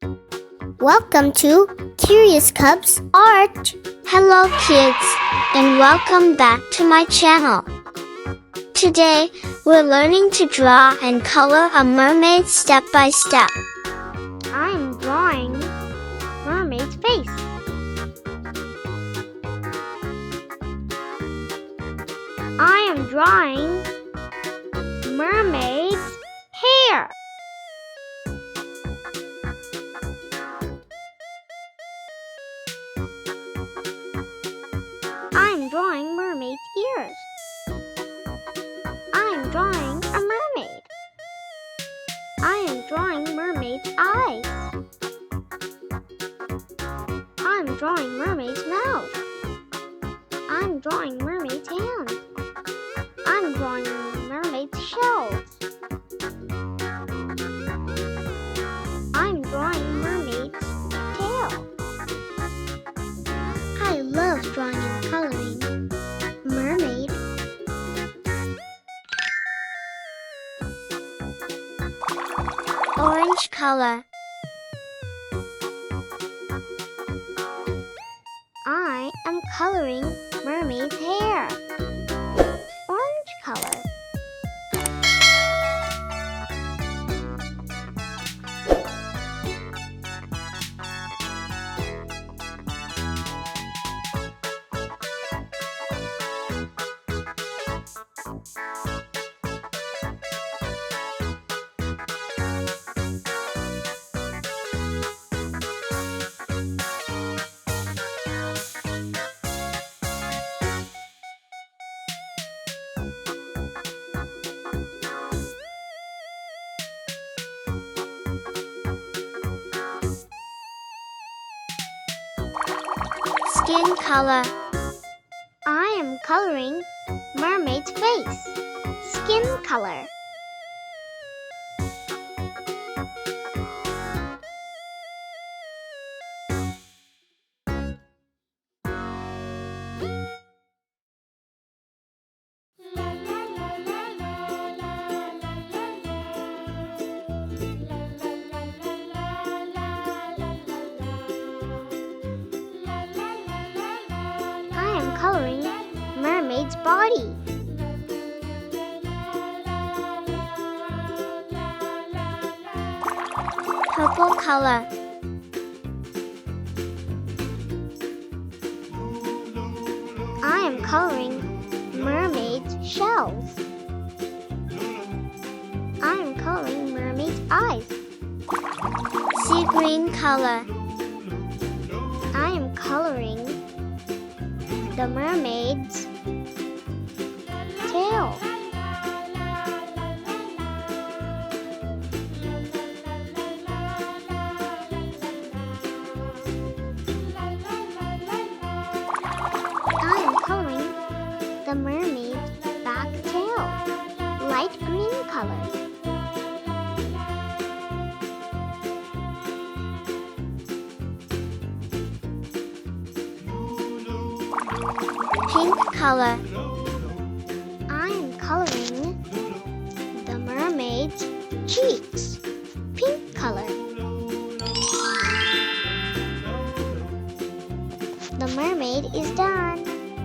Welcome to Curious Cubs Art. Hello kids, and welcome back to my channel. Today, we're learning to draw and color a mermaid step by step. I'm drawing Mermaid's face. I am drawing Mermaid's hair. I'm drawing Mermaid's ears. I'm drawing a mermaid. I am drawing Mermaid's eyes. I'm drawing Mermaid's mouth. I'm drawing Mermaid's hands. I'm drawing Mermaid's shells. I'm drawing Mermaid's tail. I love drawing and coloring mermaid. Orange color. I am coloring Mermaid's hair. Orange color. Skin color. I am coloring Mermaid's face. Skin color. I am coloring Mermaid's body. Purple color. I am coloring Mermaid's shells. I am coloring Mermaid's eyes. Sea green color. I am coloring the mermaid's tail. I am coloring the mermaid's back tail, light green color. Pink color. I am coloring the mermaid's cheeks.